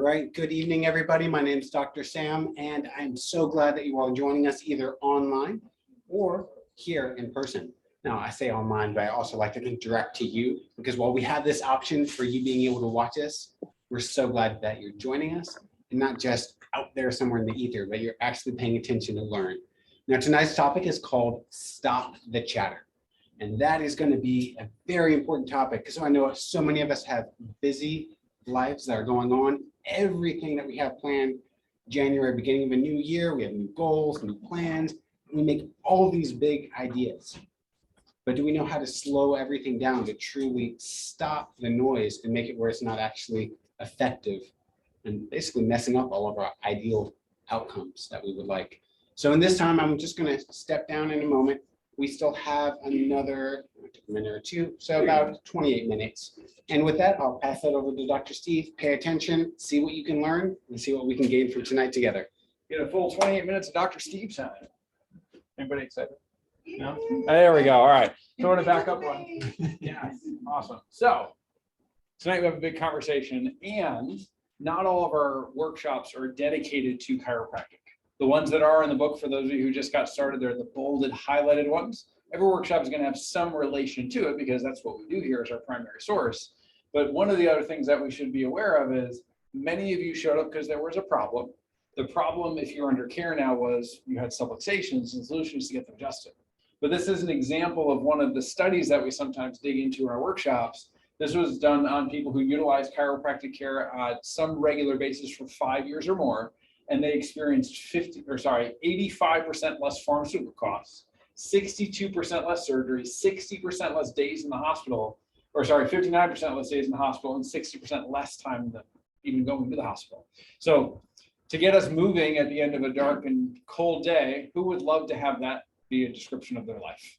right, good evening, everybody. My name is Dr. Sam, and I'm so glad that you all are joining us either online or here in person. Now, I say online, but I also like to direct to you, because while we have this option for you being able to watch us, we're so glad that you're joining us and not just out there somewhere in the ether, but you're actually paying attention to learn. Now, tonight's topic is called Stop the Chatter. And that is going to be a very important topic because I know so many of us have busy lives that are going on. Everything that we have planned, January, beginning of a new year, we have new goals, new plans. We make all these big ideas. But do we know how to slow everything down to truly stop the noise and make it where it's not actually effective and basically messing up all of our ideal outcomes that we would like? So in this time, I'm just going to step down in a moment. We still have another minute or two, so about 28 minutes. And with that, I'll pass that over to Dr. Steve. Pay attention, see what you can learn, and see what we can gain from tonight together. Get a full 28 minutes of Dr. Steve's time. Anybody excited? No? There we go. All right. So to back up one. Yes. Awesome. So tonight we have a big conversation, and not all of our workshops are dedicated to chiropractic. The ones that are in the book, for those of you who just got started, they're the bolded, highlighted ones. Every workshop is going to have some relation to it because that's what we do here as our primary source. But one of the other things that we should be aware of is many of you showed up because there was a problem. The problem, if you're under care now, was you had subluxations and solutions to get them adjusted. But this is an example of one of the studies that we sometimes dig into in our workshops. This was done on people who utilize chiropractic care on some regular basis for 5 years or more. And they experienced 85% less pharmaceutical costs, 62% less surgery, 60% less days in the hospital, 59% less days in the hospital, and 60% less time than even going to the hospital. So to get us moving at the end of a dark and cold day, who would love to have that be a description of their life?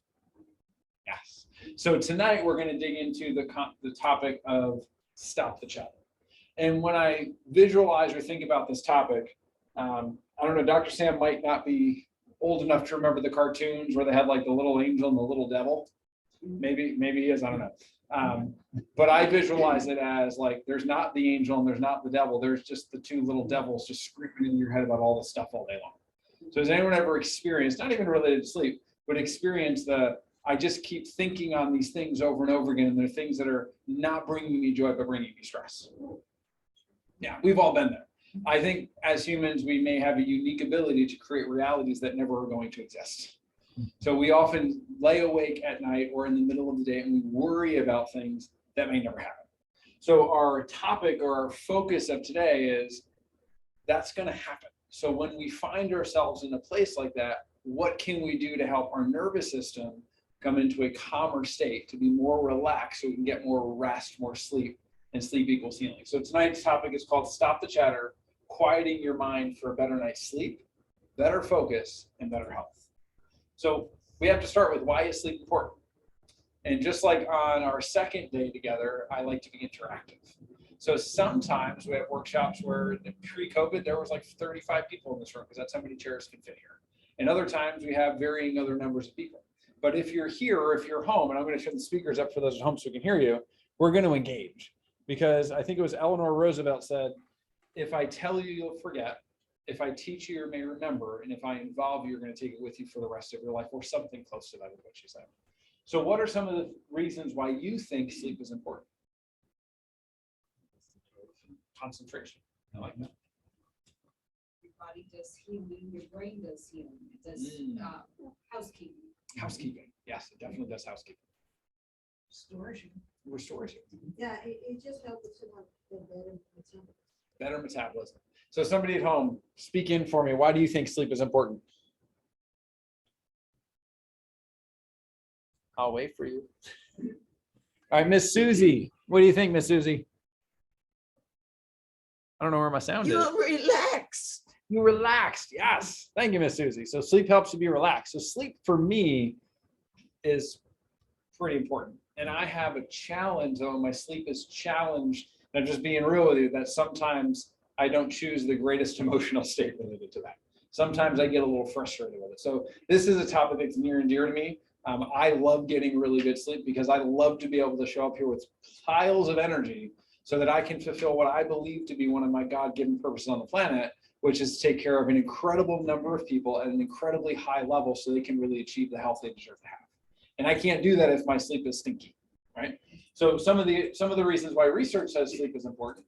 Yes. So tonight we're going to dig into the topic of stop the chatter. And when I visualize or think about this topic, I don't know, Dr. Sam might not be old enough to remember the cartoons where they had like the little angel and the little devil. Maybe he is, I don't know. But I visualize it as like, there's not the angel and there's not the devil. There's just the two little devils just screaming in your head about all this stuff all day long. So has anyone ever experienced, not even related to sleep, but experienced I just keep thinking on these things over and over again, and they're things that are not bringing me joy, but bringing me stress? Yeah, we've all been there. I think as humans, we may have a unique ability to create realities that never are going to exist. So we often lay awake at night or in the middle of the day and we worry about things that may never happen. So our topic or our focus of today is that's going to happen. So when we find ourselves in a place like that, what can we do to help our nervous system come into a calmer state, to be more relaxed so we can get more rest, more sleep, and sleep equals healing. So tonight's topic is called Stop the Chatter, quieting your mind for a better night's sleep, better focus, and better health. So we have to start with, why is sleep important? And just like on our second day together, I like to be interactive. So sometimes we have workshops where pre-COVID, there was like 35 people in this room because that's how many chairs can fit here. And other times we have varying other numbers of people. But if you're here or if you're home, and I'm going to turn the speakers up for those at home so we can hear you, we're going to engage. Because I think it was Eleanor Roosevelt said, if I tell you, you'll forget. If I teach you, you may remember. And if I involve you, you're going to take it with you for the rest of your life, or something close to that is what she said. So what are some of the reasons why you think sleep is important? Concentration. I like that. Your body does healing, your brain does healing. It does housekeeping. Housekeeping. Yes, it definitely does housekeeping. Restores you. Restores you. Yeah, it just helps us to have a better metabolism. Better metabolism. So somebody at home, speak in for me. Why do you think sleep is important? I'll wait for you. All right, Miss Susie. What do you think, Miss Susie? I don't know where my sound is. You're relaxed. You're relaxed. Yes. Thank you, Miss Susie. So sleep helps you be relaxed. So sleep for me is pretty important. And I have a challenge, though my sleep is challenged. And I'm just being real with you that sometimes I don't choose the greatest emotional state related to that. Sometimes I get a little frustrated with it. So this is a topic that's near and dear to me. I love getting really good sleep because I love to be able to show up here with piles of energy so that I can fulfill what I believe to be one of my God-given purposes on the planet, which is to take care of an incredible number of people at an incredibly high level so they can really achieve the health they deserve to have. And I can't do that if my sleep is stinky, right? So some of the reasons why research says sleep is important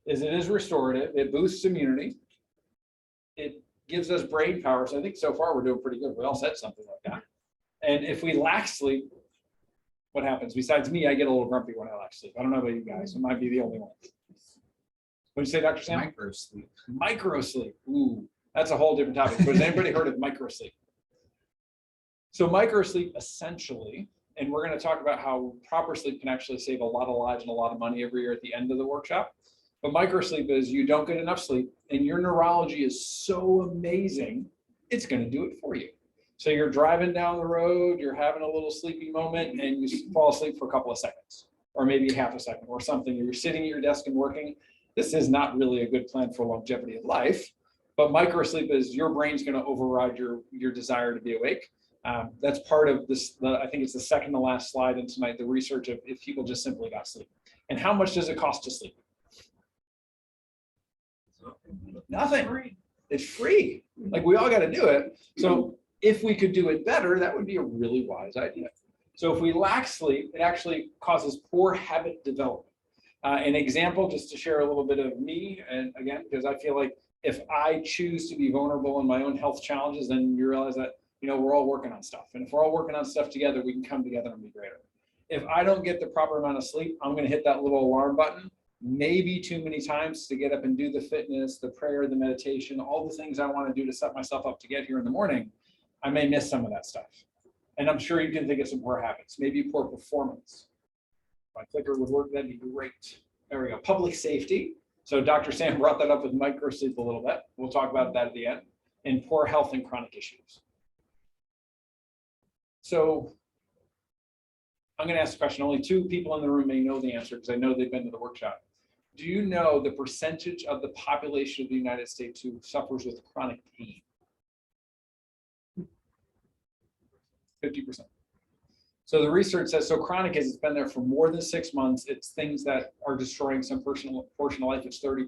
is it is restorative, it boosts immunity, it gives us brain power. So I think so far we're doing pretty good. We all said something like that. And if we lack sleep, what happens? Besides me, I get a little grumpy when I lack sleep. I don't know about you guys. I might be the only one. What did you say, Dr. Sam? Microsleep. Microsleep. Ooh, that's a whole different topic. But has anybody heard of microsleep? So microsleep essentially, and we're going to talk about how proper sleep can actually save a lot of lives and a lot of money every year at the end of the workshop. But microsleep is you don't get enough sleep and your neurology is so amazing, it's going to do it for you. So you're driving down the road, you're having a little sleepy moment and you fall asleep for a couple of seconds or maybe half a second or something. You're sitting at your desk and working. This is not really a good plan for longevity of life, but microsleep is your brain's going to override your desire to be awake. That's part of this. I think it's the second to last slide in tonight, the research of if people just simply got sleep. And how much does it cost to sleep? Nothing. It's free. Like we all got to do it. So if we could do it better, that would be a really wise idea. So if we lack sleep, it actually causes poor habit development. An example, just to share a little bit of me, and again, because I feel like if I choose to be vulnerable in my own health challenges, then you realize that, you know, we're all working on stuff. And if we're all working on stuff together, we can come together and be greater. If I don't get the proper amount of sleep, I'm going to hit that little alarm button, maybe too many times to get up and do the fitness, the prayer, the meditation, all the things I want to do to set myself up to get here in the morning. I may miss some of that stuff. And I'm sure you can think of some poor habits, maybe poor performance. If my clicker would work, that'd be great. There we go. Public safety. So Dr. Sam brought that up with microsleep a little bit. We'll talk about that at the end. And poor health and chronic issues. So I'm going to ask a question. Only 2 people in the room may know the answer because I know they've been to the workshop. Do you know the percentage of the population of the United States who suffers with chronic pain? 50%. So the research says, so chronic is it's been there for more than 6 months. It's things that are destroying some portion of life. It's 30%.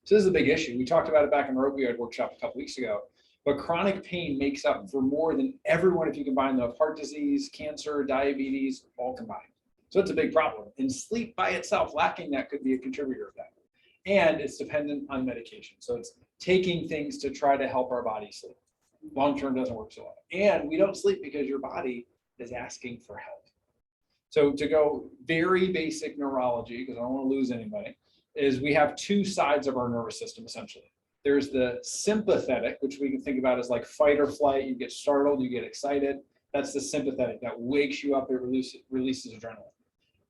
So this is a big issue. We talked about it back in the opioid workshop a couple weeks ago. But chronic pain makes up for more than everyone if you combine the heart disease, cancer, diabetes, all combined. So it's a big problem. And sleep by itself, lacking that could be a contributor of that. And it's dependent on medication. So it's taking things to try to help our body sleep. Long-term doesn't work so well. And we don't sleep because your body is asking for help. So to go very basic neurology, because I don't want to lose anybody, is we have 2 sides of our nervous system, essentially. There's the sympathetic, which we can think about as like fight or flight. You get startled, you get excited. That's the sympathetic that wakes you up, it releases adrenaline.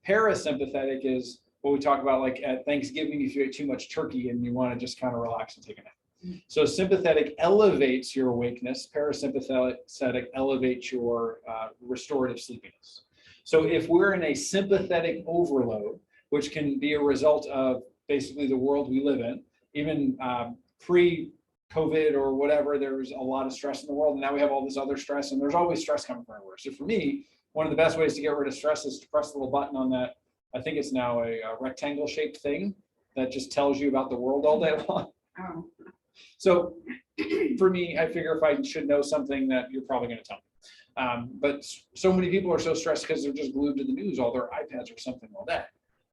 Parasympathetic is what we talk about like at Thanksgiving, if you ate too much turkey and you want to just kind of relax and take a nap. So sympathetic elevates your awakeness, parasympathetic elevates your restorative sleepiness. So if we're in a sympathetic overload, which can be a result of basically the world we live in, even pre-COVID or whatever, there was a lot of stress in the world, and now we have all this other stress, and there's always stress coming from everywhere. So for me, one of the best ways to get rid of stress is to press the little button on that. I think it's now a rectangle shaped thing that just tells you about the world all day long. Oh. So for me, I figure if I should know something that you're probably going to tell me. But so many people are so stressed because they're just glued to the news, all their iPads or something all day.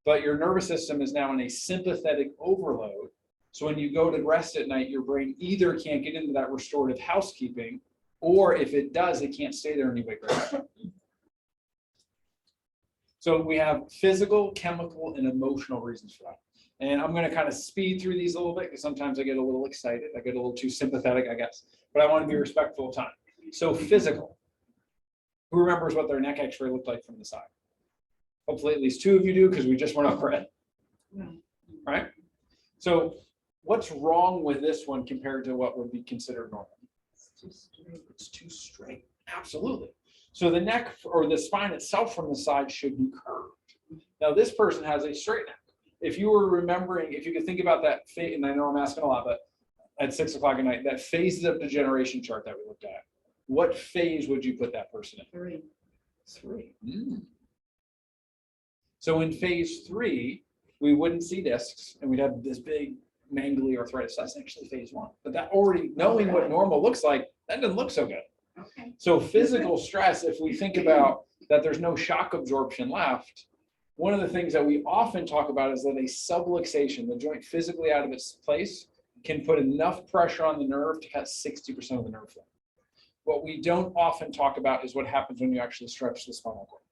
But your nervous system is now in a sympathetic overload. So when you go to rest at night, your brain either can't get into that restorative housekeeping, or if it does, it can't stay there and you wake up. So we have physical, chemical, and emotional reasons for that. And I'm going to kind of speed through these a little bit because sometimes I get a little excited. I get a little too sympathetic, I guess. But I want to be respectful of time. So physical. Who remembers what their neck x-ray looked like from the side? Hopefully at least 2 of you do because we just went over it. Right? So what's wrong with this one compared to what would be considered normal? It's too straight. Absolutely. So the neck or the spine itself from the side should be curved. Now this person has a straight neck. If you were remembering, if you could think about that, and I know I'm asking a lot, but at 6 o'clock at night, that phases of degeneration chart that we looked at, what phase would you put that person in? 3. So in phase 3, we wouldn't see discs and we'd have this big mangly arthritis. That's actually phase 1. But that already, knowing what normal looks like, that doesn't look so good. Okay. So physical stress, if we think about that there's no shock absorption left, one of the things that we often talk about is that a subluxation, the joint physically out of its place, can put enough pressure on the nerve to cut 60% of the nerve flow. What we don't often talk about is what happens when you actually stretch the spinal cord.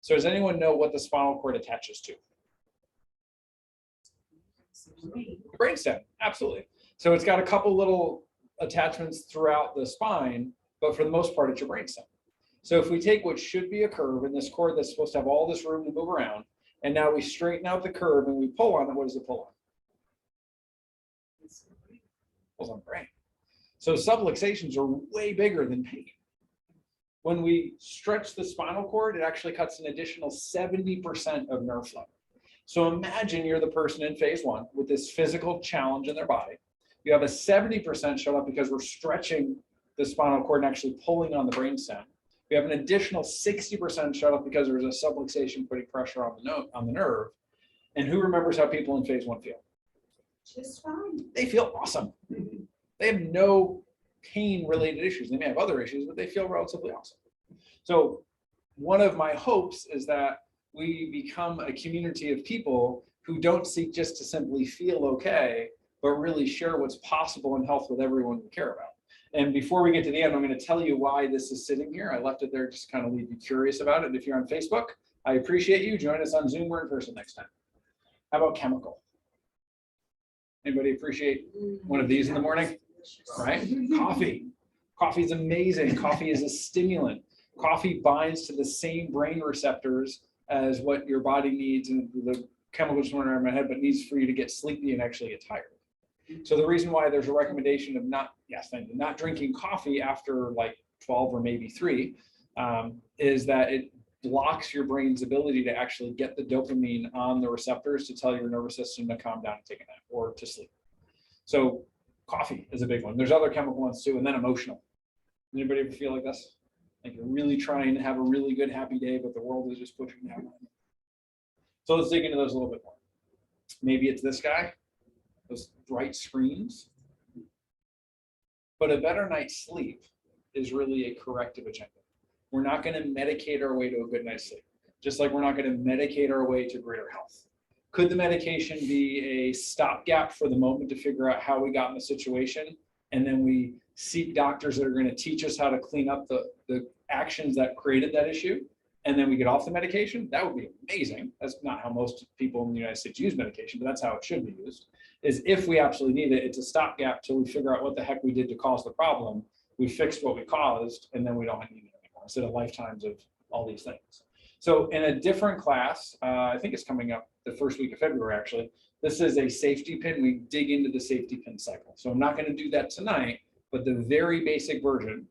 So does anyone know what the spinal cord attaches to? Brainstem, absolutely. So it's got a couple little attachments throughout the spine, but for the most part, it's your brainstem. So if we take what should be a curve in this cord that's supposed to have all this room to move around, and now we straighten out the curve and we pull on it, what does it pull on? It pulls on the brain. So subluxations are way bigger than pain. When we stretch the spinal cord, it actually cuts an additional 70% of nerve flow. So imagine you're the person in phase 1 with this physical challenge in their body. You have a 70% show up because we're stretching the spinal cord and actually pulling on the brainstem. We have an additional 60% show up because there's a subluxation putting pressure on the nerve. And who remembers how people in phase 1 feel? Just fine. They feel awesome. They have no pain-related issues. They may have other issues, but they feel relatively awesome. So one of my hopes is that we become a community of people who don't seek just to simply feel okay, but really share what's possible in health with everyone we care about. And before we get to the end, I'm going to tell you why this is sitting here. I left it there just to kind of leave you curious about it. If you're on Facebook, I appreciate you. Join us on Zoom or in person next time. How about chemical? Anybody appreciate one of these in the morning? Right? Coffee. Coffee is amazing. Coffee is a stimulant. Coffee binds to the same brain receptors as what your body needs, and the chemical just went around my head, but needs for you to get sleepy and actually get tired. So the reason why there's a recommendation of not drinking coffee after like 12 or maybe 3 is that it blocks your brain's ability to actually get the dopamine on the receptors to tell your nervous system to calm down and take a nap or to sleep. So coffee is a big one. There's other chemical ones too, and then emotional. Anybody ever feel like this? Like you're really trying to have a really good, happy day, but the world is just pushing down on you. So let's dig into those a little bit more. Maybe it's this guy, those bright screens. But a better night's sleep is really a corrective agenda. We're not going to medicate our way to a good night's sleep, just like we're not going to medicate our way to greater health. Could the medication be a stopgap for the moment to figure out how we got in the situation, and then we seek doctors that are going to teach us how to clean up the actions that created that issue, and then we get off the medication? That would be amazing. That's not how most people in the United States use medication, but that's how it should be used. Is if we absolutely need it, it's a stopgap till we figure out what the heck we did to cause the problem. We fixed what we caused, and then we don't need it anymore, instead of lifetimes of all these things. So in a different class, I think it's coming up the first week of February, actually, this is a safety pin. We dig into the safety pin cycle. So I'm not going to do that tonight, but the very basic version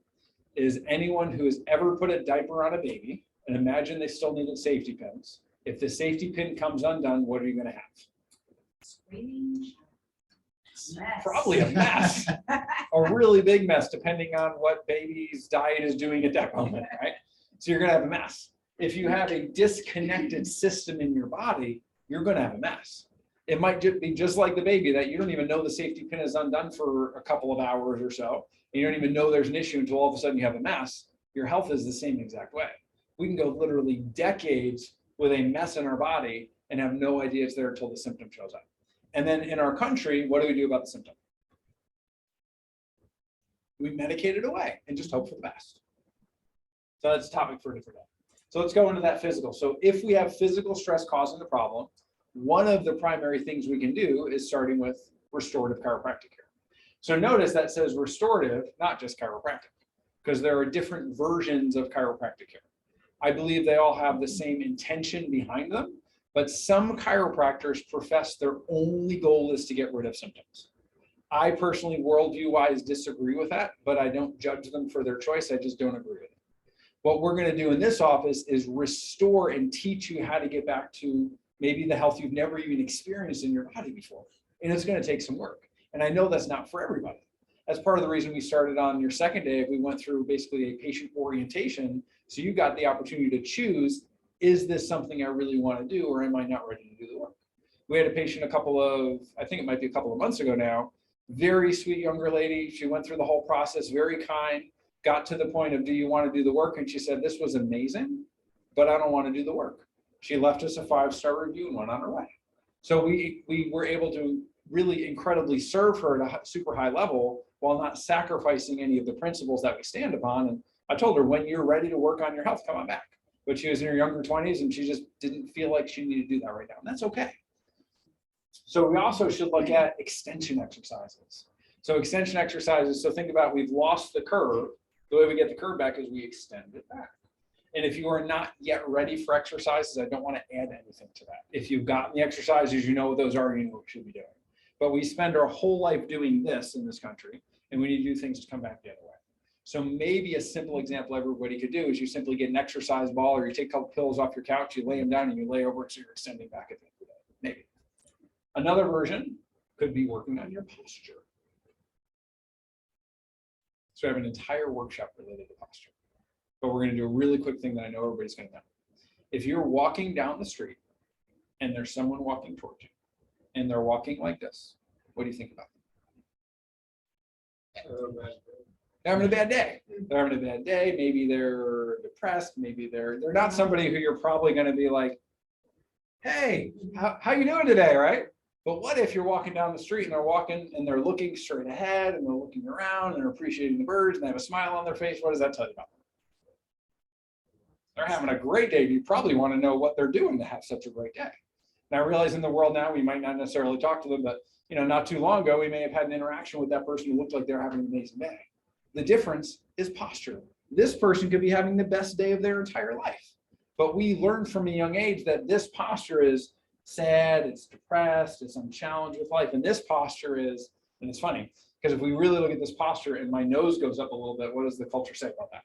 is anyone who has ever put a diaper on a baby, and imagine they still needed safety pins. If the safety pin comes undone, what are you going to have? Screaming. Mess. Probably a mess, a really big mess, depending on what baby's diet is doing at that moment, right? So you're going to have a mess. If you have a disconnected system in your body, you're going to have a mess. It might be just like the baby that you don't even know the safety pin is undone for a couple of hours or so, and you don't even know there's an issue until all of a sudden you have a mess. Your health is the same exact way. We can go literally decades with a mess in our body and have no idea it's there until the symptom shows up. And then in our country, what do we do about the symptom? We medicate it away and just hope for the best. So that's a topic for a different day. So let's go into that physical. So if we have physical stress causing the problem, one of the primary things we can do is starting with restorative chiropractic care. So notice that says restorative, not just chiropractic, because there are different versions of chiropractic care. I believe they all have the same intention behind them, but some chiropractors profess their only goal is to get rid of symptoms. I personally, worldview-wise, disagree with that, but I don't judge them for their choice. I just don't agree with it. What we're going to do in this office is restore and teach you how to get back to maybe the health you've never even experienced in your body before. And it's going to take some work. And I know that's not for everybody. That's part of the reason we started on your second day. We went through basically a patient orientation. So you got the opportunity to choose is this something I really want to do, or am I not ready to do the work? We had a patient I think it might be a couple of months ago now, very sweet younger lady. She went through the whole process, very kind, got to the point of, do you want to do the work? And she said, this was amazing, but I don't want to do the work. She left us a 5-star review and went on her way. So we were able to really incredibly serve her at a super high level while not sacrificing any of the principles that we stand upon. And I told her, when you're ready to work on your health, come on back. But she was in her younger 20s and she just didn't feel like she needed to do that right now. And that's okay. So we also should look at extension exercises. So extension exercises, so think about, we've lost the curve. The way we get the curve back is we extend it back. And if you are not yet ready for exercises, I don't want to add anything to that. If you've gotten the exercises, you know what those are, you know what you should be doing. But we spend our whole life doing this in this country, and we need to do things to come back the other way. So maybe a simple example everybody could do is you simply get an exercise ball, or you take a couple pillows off your couch, you lay them down and you lay over it so you're extending back at the end of the day. Maybe. Another version could be working on your posture. So I have an entire workshop related to posture. But we're going to do a really quick thing that I know everybody's going to know. If you're walking down the street and there's someone walking towards you and they're walking like this, what do you think about them? They're having a bad day. They're having a bad day. Maybe they're depressed. Maybe they're not somebody who you're probably going to be like, hey, how you doing today, right? But what if you're walking down the street and they're walking and they're looking straight ahead and they're looking around and they're appreciating the birds and they have a smile on their face? What does that tell you about them? They're having a great day. You probably want to know what they're doing to have such a great day. Now, I realize in the world now, we might not necessarily talk to them, but not too long ago, we may have had an interaction with that person who looked like they're having an amazing day. The difference is posture. This person could be having the best day of their entire life. But we learned from a young age that this posture is sad, it's depressed, it's unchallenged with life. And this posture is, and it's funny, because if we really look at this posture and my nose goes up a little bit, what does the culture say about that?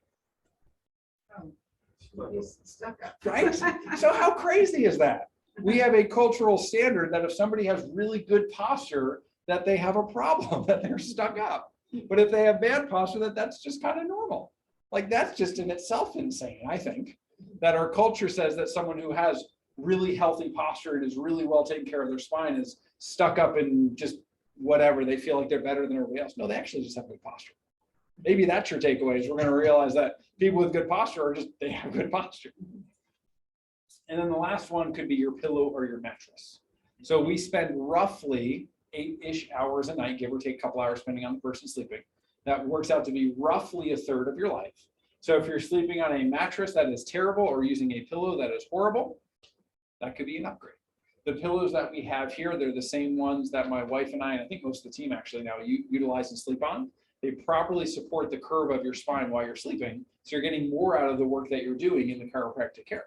Stuck up. Right? So how crazy is that? We have a cultural standard that if somebody has really good posture, that they have a problem, that they're stuck up. But if they have bad posture, that's just kind of normal. Like, that's just in itself insane, I think, that our culture says that someone who has really healthy posture and is really well taken care of their spine is stuck up in just whatever. They feel like they're better than everybody else. No, they actually just have good posture. Maybe that's your takeaway, is we're going to realize that people with good posture are just, they have good posture. And then the last one could be your pillow or your mattress. So we spend roughly 8-ish hours a night, give or take a couple hours, depending on the person sleeping. That works out to be roughly a third of your life. So if you're sleeping on a mattress that is terrible or using a pillow that is horrible, that could be an upgrade. The pillows that we have here, they're the same ones that my wife and I think most of the team actually now utilize and sleep on. They properly support the curve of your spine while you're sleeping. So you're getting more out of the work that you're doing in the chiropractic care.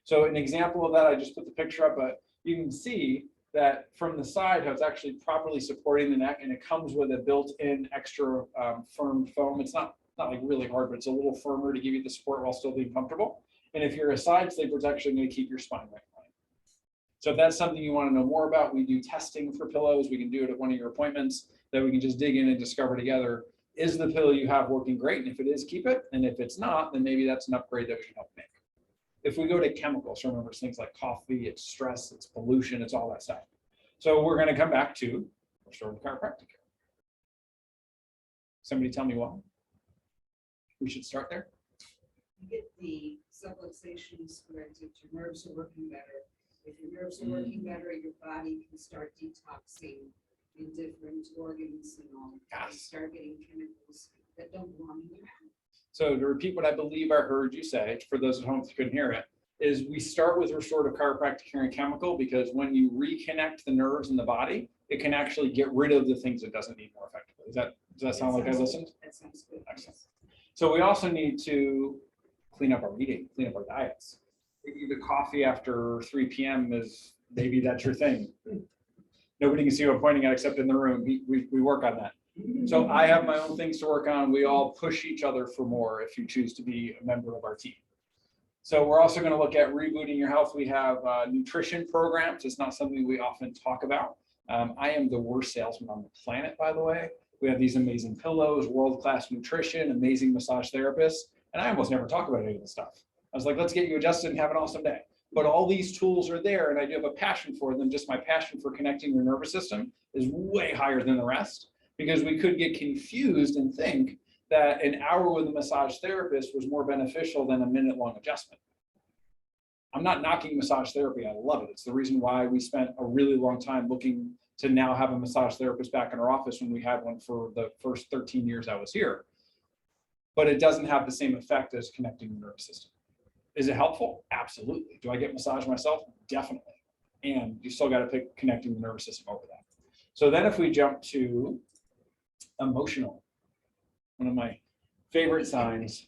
So an example of that, I just put the picture up, but you can see that from the side how it's actually properly supporting the neck, and it comes with a built-in extra firm foam. It's not like really hard, but it's a little firmer to give you the support while still being comfortable. And if you're a side sleeper, it's actually going to keep your spine right. So if that's something you want to know more about, we do testing for pillows. We can do it at one of your appointments that we can just dig in and discover together. Is the pillow you have working great? And if it is, keep it. And if it's not, then maybe that's an upgrade that we can help make. If we go to chemicals, remember, it's things like coffee, it's stress, it's pollution, it's all that stuff. So we're going to come back to restorative chiropractic care. Somebody tell me why we should start there. You get the subluxations corrected, your nerves are working better. If your nerves are working better, your body can start detoxing in different organs and all. Yes. You start getting chemicals that don't belong in your head. So to repeat what I believe I heard you say, for those at home who couldn't hear it, is we start with restorative chiropractic care and chemical, because when you reconnect the nerves in the body, it can actually get rid of the things it doesn't need more effectively. Does that sound like I listened? That sounds good. Excellent. So we also need to clean up our eating, clean up our diets. The coffee after 3 p.m. is, maybe that's your thing. Nobody can see what I'm pointing at except in the room. We work on that. So I have my own things to work on. We all push each other for more if you choose to be a member of our team. So we're also going to look at rebooting your health. We have nutrition programs. It's not something we often talk about. I am the worst salesman on the planet, by the way. We have these amazing pillows, world-class nutrition, amazing massage therapists, and I almost never talk about any of this stuff. I was like, let's get you adjusted and have an awesome day. But all these tools are there and I do have a passion for them. Just my passion for connecting your nervous system is way higher than the rest, because we could get confused and think that an hour with a massage therapist was more beneficial than a minute-long adjustment. I'm not knocking massage therapy. I love it. It's the reason why we spent a really long time looking to now have a massage therapist back in our office when we had one for the first 13 years I was here. But it doesn't have the same effect as connecting the nervous system. Is it helpful? Absolutely. Do I get massage myself? Definitely. And you still got to pick connecting the nervous system over that. So then if we jump to emotional, one of my favorite signs,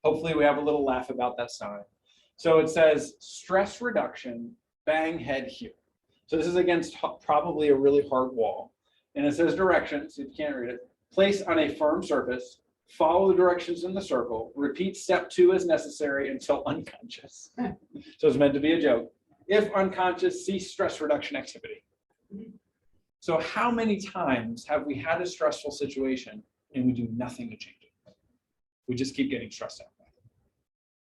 hopefully we have a little laugh about that sign. So it says stress reduction, bang head here. So this is against probably a really hard wall. And it says directions, if you can't read it, place on a firm surface, follow the directions in the circle, repeat step 2 as necessary until unconscious. So it's meant to be a joke. If unconscious, cease stress reduction activity. So how many times have we had a stressful situation and we do nothing to change it? We just keep getting stressed out.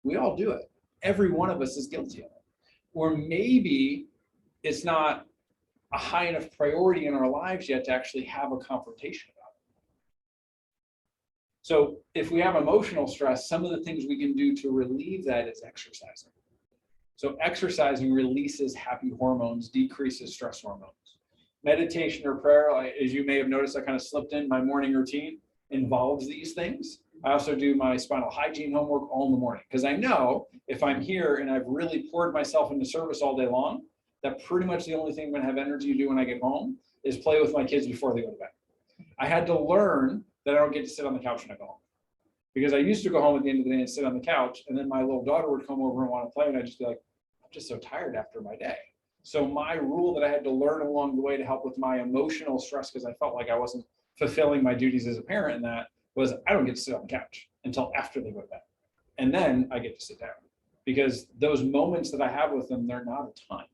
We all do it. Every one of us is guilty of it. Or maybe it's not a high enough priority in our lives yet to actually have a confrontation about it. So if we have emotional stress, some of the things we can do to relieve that is exercising. So exercising releases happy hormones, decreases stress hormones. Meditation or prayer, as you may have noticed, I kind of slipped in my morning routine, involves these things. I also do my spinal hygiene homework all in the morning, because I know if I'm here and I've really poured myself into service all day long, that pretty much the only thing I'm gonna have energy to do when I get home is play with my kids before they go to bed. I had to learn that I don't get to sit on the couch when I go home. Because I used to go home at the end of the day and sit on the couch, and then my little daughter would come over and want to play, and I'd just be like, I'm just so tired after my day. So my rule that I had to learn along the way to help with my emotional stress, because I felt like I wasn't fulfilling my duties as a parent in that, was I don't get to sit on the couch until after they go to bed. And then I get to sit down, because those moments that I have with them, they're not a ton.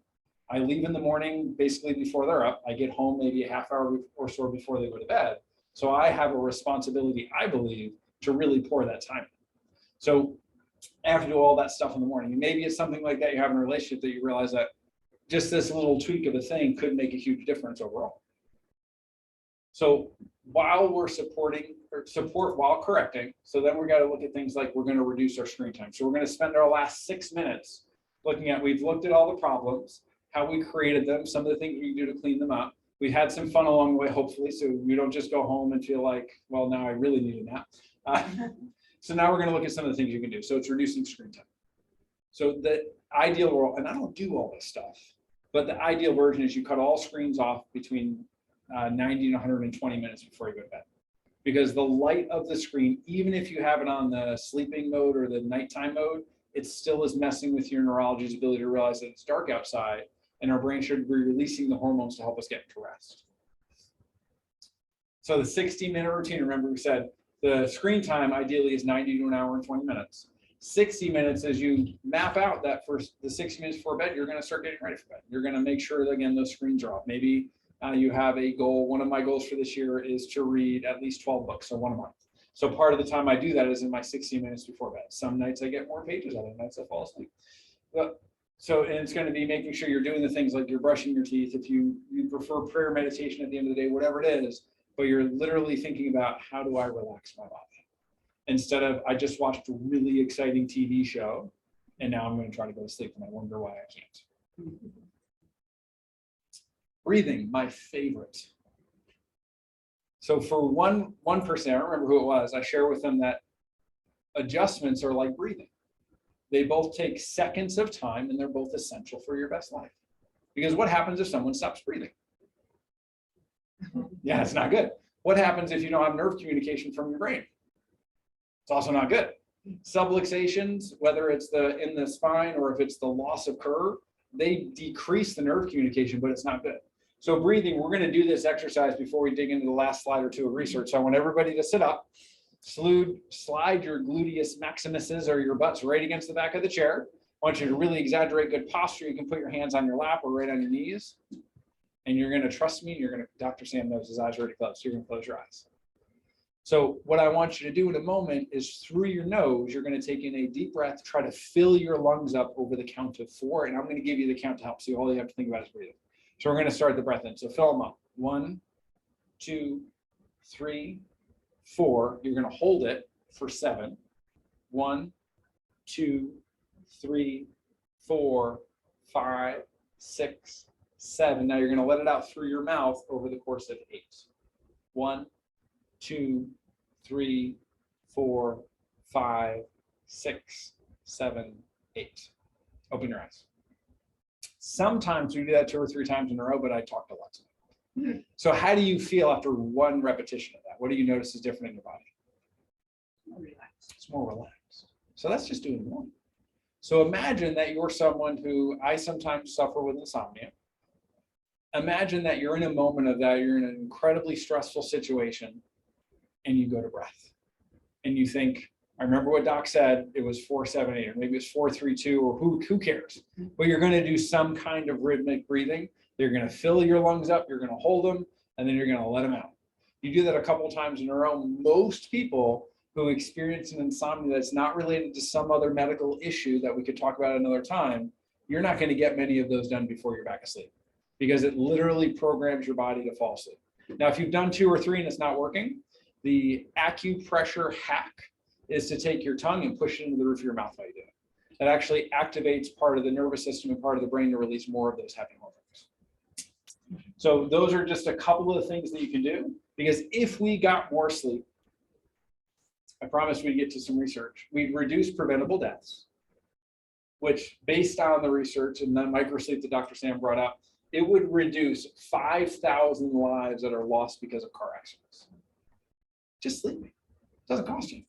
I leave in the morning basically before they're up. I get home maybe a half hour or so before they go to bed. So I have a responsibility, I believe, to really pour that time in. So I have to do all that stuff in the morning. And maybe it's something like that you have in a relationship that you realize that just this little tweak of a thing could make a huge difference overall. So while we're support while correcting, so then we got to look at things like we're going to reduce our screen time. So we're going to spend our last 6 minutes looking at, we've looked at all the problems, how we created them, some of the things we can do to clean them up. We had some fun along the way, hopefully, so you don't just go home and feel like, well, now I really need a nap. So now we're going to look at some of the things you can do. So it's reducing screen time. So the ideal world, and I don't do all this stuff, but the ideal version is you cut all screens off between 90 and 120 minutes before you go to bed. Because the light of the screen, even if you have it on the sleeping mode or the nighttime mode, it still is messing with your neurology's ability to realize that it's dark outside, and our brain should be releasing the hormones to help us get to rest. So the 60-minute routine, remember we said the screen time ideally is 90 to an hour and 20 minutes. 60 minutes, as you map out that the 60 minutes before bed, you're going to start getting ready for bed. You're going to make sure that, again, those screens are off. Maybe you have a goal. One of my goals for this year is to read at least 12 books, so 1 a month. So part of the time I do that is in my 60 minutes before bed. Some nights I get more pages, other nights I fall asleep. But so, and it's going to be making sure you're doing the things like you're brushing your teeth. If you prefer prayer, meditation at the end of the day, whatever it is, but you're literally thinking about, how do I relax my body? Instead of, I just watched a really exciting TV show and now I'm going to try to go to sleep and I wonder why I can't. Breathing, my favorite. So for one person, I don't remember who it was, I share with them that adjustments are like breathing. They both take seconds of time and they're both essential for your best life. Because what happens if someone stops breathing? Yeah, it's not good. What happens if you don't have nerve communication from your brain? It's also not good. Subluxations, whether it's in the spine or if it's the loss of curve, they decrease the nerve communication, but it's not good. So breathing, we're going to do this exercise before we dig into the last slide or two of research. So I want everybody to sit up, slide your gluteus maximuses or your butts right against the back of the chair. I want you to really exaggerate good posture. You can put your hands on your lap or right on your knees. And you're going to trust me. Dr. Sam knows his eyes are already closed. So you're going to close your eyes. So what I want you to do in a moment is through your nose, you're going to take in a deep breath, try to fill your lungs up over the count of 4. And I'm going to give you the count to help. So all you have to think about is breathing. So we're going to start the breath in. So fill them up. 1, 2, 3, 4. You're going to hold it for 7. 1, 2, 3, 4, 5, 6, 7. Now you're going to let it out through your mouth over the course of 8. 1, 2, 3, 4, 5, 6, 7, 8. Open your eyes. Sometimes we do that 2 or 3 times in a row, but I talked a lot tonight. So how do you feel after one repetition of that? What do you notice is different in your body? More relaxed. It's more relaxed. So that's just doing one. So imagine that you're someone who, I sometimes suffer with insomnia. Imagine that you're in a moment of that, you're in an incredibly stressful situation, and you go to breath. And you think, I remember what Doc said, it was 4, 7, 8, or maybe it's 4, 3, 2, or who cares? But you're going to do some kind of rhythmic breathing. You're going to fill your lungs up, you're going to hold them, and then you're going to let them out. You do that a couple times in a row. Most people who experience an insomnia that's not related to some other medical issue that we could talk about another time, you're not going to get many of those done before you're back asleep, because it literally programs your body to fall asleep. Now, if you've done 2 or 3 and it's not working, the Acupressure Hack is to take your tongue and push it into the roof of your mouth while you do it. That actually activates part of the nervous system and part of the brain to release more of those happy hormones. So those are just a couple of the things that you can do, because if we got more sleep, I promise we'd get to some research. We'd reduce preventable deaths, which based on the research and the microsleep that Dr. Sam brought up, it would reduce 5,000 lives that are lost because of car accidents. Just sleeping. It doesn't cost you.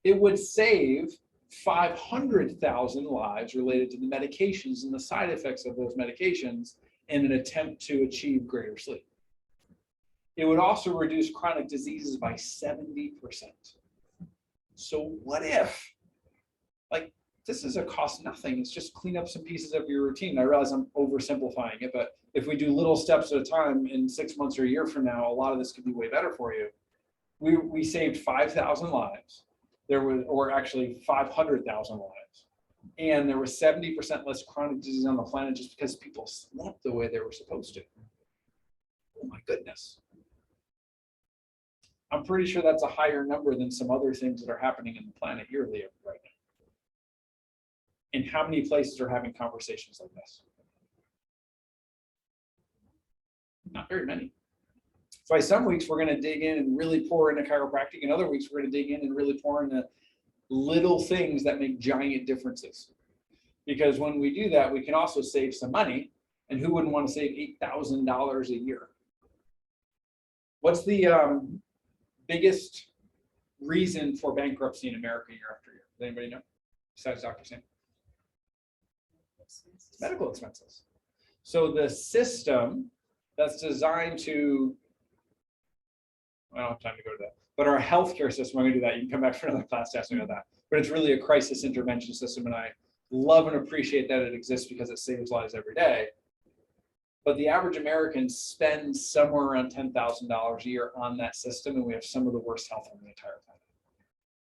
It would save 500,000 lives related to the medications and the side effects of those medications in an attempt to achieve greater sleep. It would also reduce chronic diseases by 70%. So what if, like, this is a cost nothing, it's just clean up some pieces of your routine. I realize I'm oversimplifying it, but if we do little steps at a time, in 6 months or a year from now, a lot of this could be way better for you. We saved 5,000 lives. There was, or actually 500,000 lives. And there was 70% less chronic disease on the planet just because people slept the way they were supposed to. Oh my goodness. I'm pretty sure that's a higher number than some other things that are happening in the planet yearly right now. And how many places are having conversations like this? Not very many. So some weeks we're going to dig in and really pour into chiropractic, and other weeks we're going to dig in and really pour into little things that make giant differences. Because when we do that, we can also save some money, and who wouldn't want to save $8,000 a year? What's the biggest reason for bankruptcy in America year after year? Does anybody know? Besides Dr. Sam? It's medical expenses. So the system that's designed to, I don't have time to go to that, but our healthcare system, I'm going to do that. You can come back for another class to ask me about that. But it's really a crisis intervention system, and I love and appreciate that it exists because it saves lives every day. But the average American spends somewhere around $10,000 a year on that system, and we have some of the worst health on the entire planet.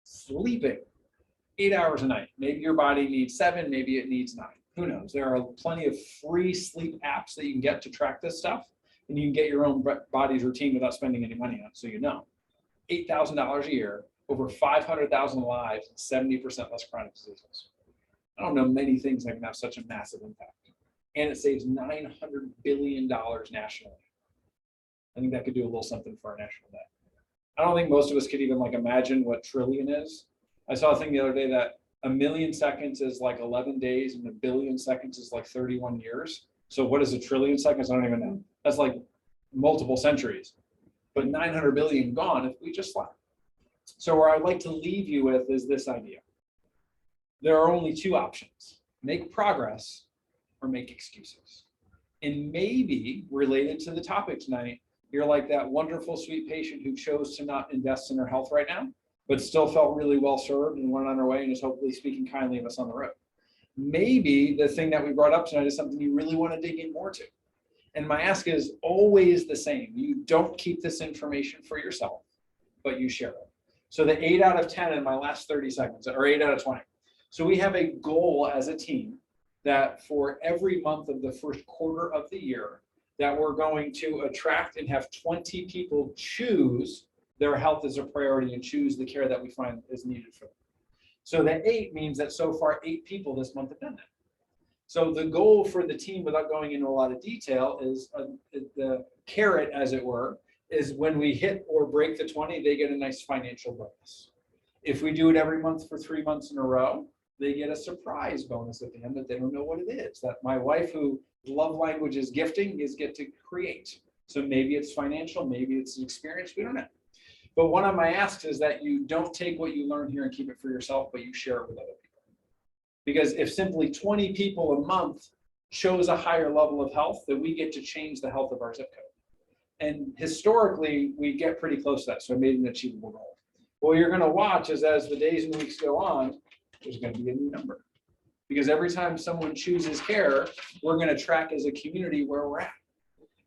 Sleeping 8 hours a night. Maybe your body needs 7, maybe it needs 9. Who knows? There are plenty of free sleep apps that you can get to track this stuff, and you can get your own body's routine without spending any money on it, so you know. $8,000 a year, over 500,000 lives, and 70% less chronic diseases. I don't know many things that can have such a massive impact. And it saves $900 billion nationally. I think that could do a little something for our national debt. I don't think most of us could even imagine what trillion is. I saw a thing the other day that 1 million seconds is like 11 days and 1 billion seconds is like 31 years. So what is 1 trillion seconds? I don't even know. That's like multiple centuries. But 900 billion gone if we just slept. So where I'd like to leave you with is this idea. There are only 2 options: make progress or make excuses. And maybe related to the topic tonight, you're like that wonderful, sweet patient who chose to not invest in her health right now, but still felt really well served and went on her way and is hopefully speaking kindly of us on the road. Maybe the thing that we brought up tonight is something you really want to dig in more to. And my ask is always the same. You don't keep this information for yourself. but you share it. So the 8 out of 10 in my last 30 seconds, or 8 out of 20. So we have a goal as a team that for every month of the first quarter of the year, that we're going to attract and have 20 people choose their health as a priority and choose the care that we find is needed for them. So the 8 means that so far 8 people this month have done that. So the goal for the team, without going into a lot of detail, is the carrot, as it were, is when we hit or break the 20, they get a nice financial bonus. If we do it every month for 3 months in a row, they get a surprise bonus at the end that they don't know what it is. That my wife, who love language is gifting, is get to create. So maybe it's financial, maybe it's an experience, we don't know. But one of my asks is that you don't take what you learn here and keep it for yourself, but you share it with other people. Because if simply 20 people a month shows a higher level of health, then we get to change the health of our zip code. And historically, we get pretty close to that. So I made an achievable goal. What you're going to watch is as the days and weeks go on, there's going to be a new number. Because every time someone chooses care, we're going to track as a community where we're at.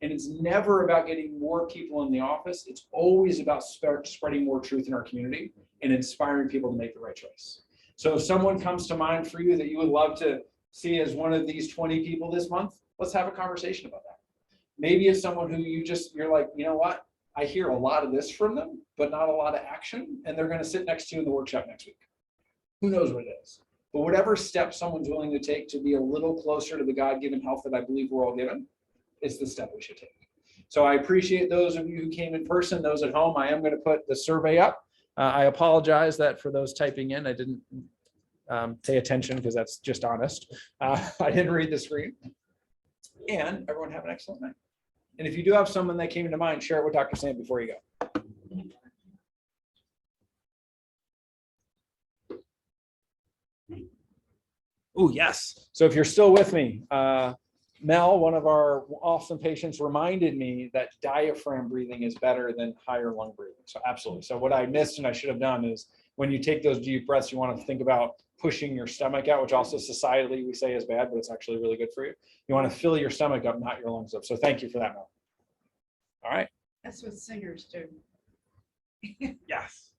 And it's never about getting more people in the office. It's always about spreading more truth in our community and inspiring people to make the right choice. So if someone comes to mind for you that you would love to see as one of these 20 people this month, let's have a conversation about that. Maybe it's someone who you're like, you know what? I hear a lot of this from them, but not a lot of action. And they're going to sit next to you in the workshop next week. Who knows what it is? But whatever step someone's willing to take to be a little closer to the God-given health that I believe we're all given, it's the step we should take. So I appreciate those of you who came in person, those at home. I am going to put the survey up. I apologize that for those typing in, I didn't pay attention because that's just honest. I didn't read the screen. And everyone have an excellent night. And if you do have someone that came into mind, share it with Dr. Sam before you go. Oh, yes. So if you're still with me, Mel, one of our awesome patients, reminded me that diaphragm breathing is better than higher lung breathing. So absolutely. So what I missed and I should have done is when you take those deep breaths, you want to think about pushing your stomach out, which also societally we say is bad, but it's actually really good for you. You want to fill your stomach up, not your lungs up. So thank you for that, Mel. All right. That's what singers do. Yes.